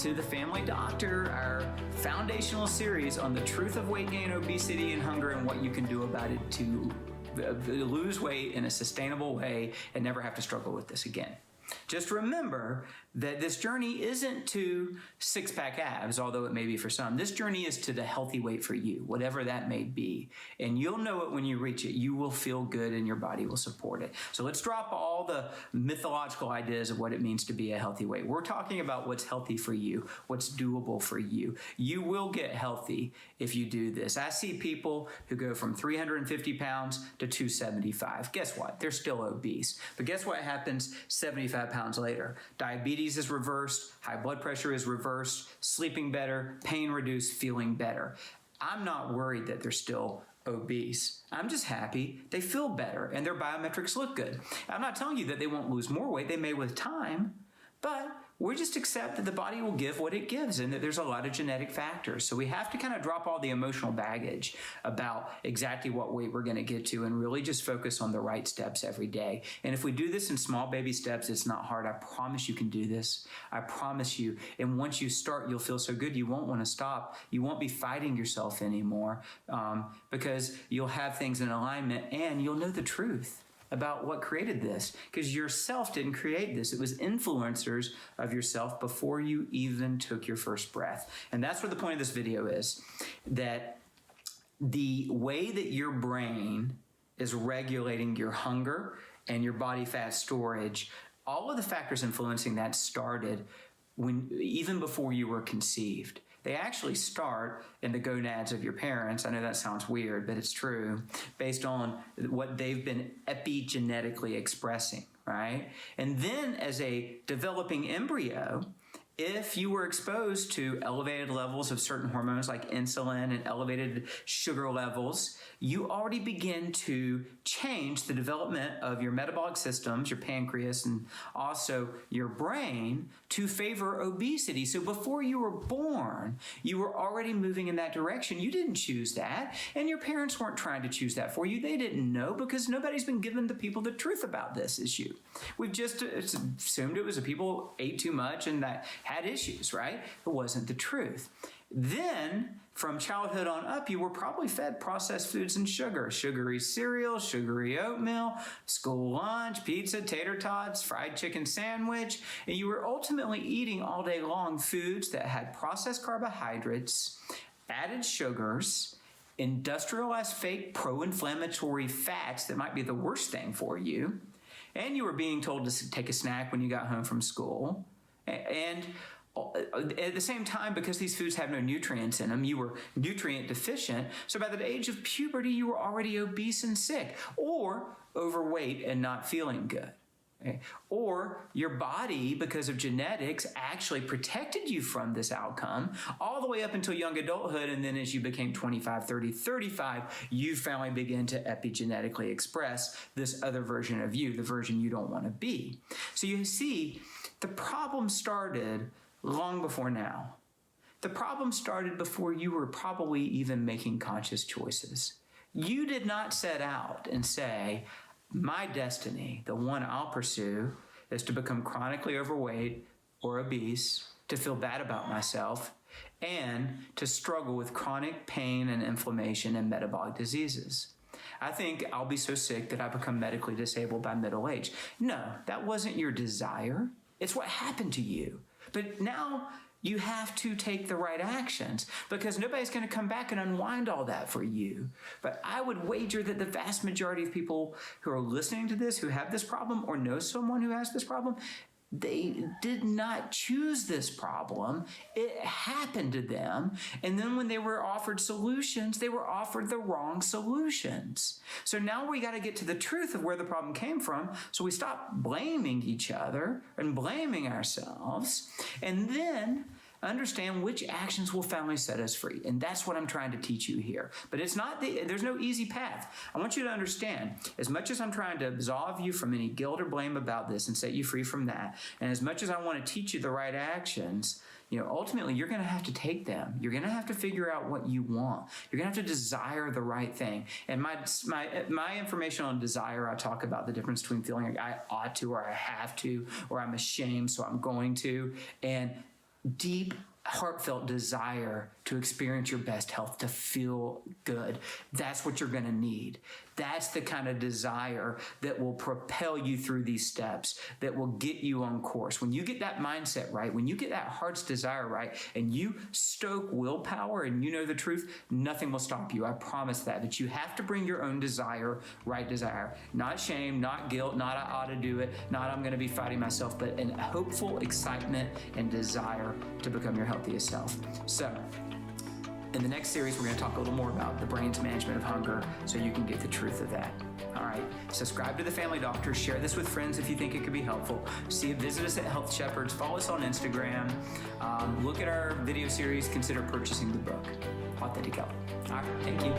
to The Family Doctor, our foundational series on the truth of weight gain, obesity, and hunger, and what you can do about it to lose weight in a sustainable way and never have to struggle with this again. Just remember that this journey isn't to six-pack abs, although it may be for some. This journey is to the healthy weight for you, whatever that may be. And you'll know it when you reach it. You will feel good and your body will support it. So let's drop all the mythological ideas of what it means to be a healthy weight. We're talking about what's healthy for you, what's doable for you. You will get healthy if you do this. I see people who go from 350 pounds to 275. Guess what? They're still obese. But guess what happens 75 pounds later? Diabetes is reversed, high blood pressure is reversed, sleeping better, pain reduced, feeling better. I'm not worried that they're still obese. I'm just happy they feel better and their biometrics look good. I'm not telling you that they won't lose more weight. They may with time, but we just accept that the body will give what it gives and that there's a lot of genetic factors. So we have to kind of drop all the emotional baggage about exactly what weight we're going to get to and really just focus on the right steps every day. And if we do this in small baby steps, it's not hard. I promise you can do this. I promise you. And once you start, you'll feel so good you won't want to stop. You won't be fighting yourself anymore because you'll have things in alignment and you'll know the truth about what created this, because yourself didn't create this. It was influencers of yourself before you even took your first breath. And that's what the point of this video is, that the way that your brain is regulating your hunger and your body fat storage, all of the factors influencing that started even before you were conceived. They actually start in the gonads of your parents. I know that sounds weird, but it's true, based on what they've been epigenetically expressing, right? And then as a developing embryo, if you were exposed to elevated levels of certain hormones like insulin and elevated sugar levels, you already begin to change the development of your metabolic systems, your pancreas, and also your brain to favor obesity. So before you were born, you were already moving in that direction. You didn't choose that, and your parents weren't trying to choose that for you. They didn't know because nobody's been giving the people the truth about this issue. We've just assumed it was the people ate too much and that had issues, right? It wasn't the truth. Then, from childhood on up, you were probably fed processed foods and sugar. Sugary cereal, sugary oatmeal, school lunch, pizza, tater tots, fried chicken sandwich. And you were ultimately eating all day long foods that had processed carbohydrates, added sugars, industrialized fake pro-inflammatory fats that might be the worst thing for you. And you were being told to take a snack when you got home from school. And at the same time, because these foods have no nutrients in them, you were nutrient deficient. So by the age of puberty, you were already obese and sick, or overweight and not feeling good. Okay? Or your body, because of genetics, actually protected you from this outcome all the way up until young adulthood. And then as you became 25, 30, 35, you finally began to epigenetically express this other version of you, the version you don't want to be. So you see, the problem started long before now. The problem started before you were probably even making conscious choices. You did not set out and say, my destiny, the one I'll pursue, is to become chronically overweight or obese, to feel bad about myself, and to struggle with chronic pain and inflammation and metabolic diseases. I think I'll be so sick that I become medically disabled by middle age. No, that wasn't your desire. It's what happened to you. But now you have to take the right actions, because nobody's going to come back and unwind all that for you. But I would wager that the vast majority of people who are listening to this, who have this problem or know someone who has this problem, they did not choose this problem. It happened to them. And then when they were offered solutions, they were offered the wrong solutions. So now we got to get to the truth of where the problem came from. So we stop blaming each other and blaming ourselves. And then understand which actions will finally set us free. And that's what I'm trying to teach you here. But it's not there's no easy path. I want you to understand, as much as I'm trying to absolve you from any guilt or blame about this and set you free from that, and as much as I want to teach you the right actions, ultimately you're going to have to take them. You're going to have to figure out what you want. You're going to have to desire the right thing. And my information on desire, I talk about the difference between feeling like I ought to, or I have to, or I'm ashamed, so I'm going to. And deep, heartfelt desire to experience your best health, to feel good. That's what you're going to need. That's the kind of desire that will propel you through these steps, that will get you on course. When you get that mindset right, when you get that heart's desire right, and you stoke willpower and you know the truth, nothing will stop you. I promise that. But you have to bring your own desire, right desire. Not shame, not guilt, not I ought to do it, not I'm going to be fighting myself, but an hopeful excitement and desire to become your healthiest self. So, in the next series, we're going to talk a little more about the brain's management of hunger so you can get the truth of that. All right. Subscribe to The Family Doctor. Share this with friends if you think it could be helpful. Visit us at Health Shepherds. Follow us on Instagram. Look at our video series. Consider purchasing the book, Authentic Health. All right. Thank you.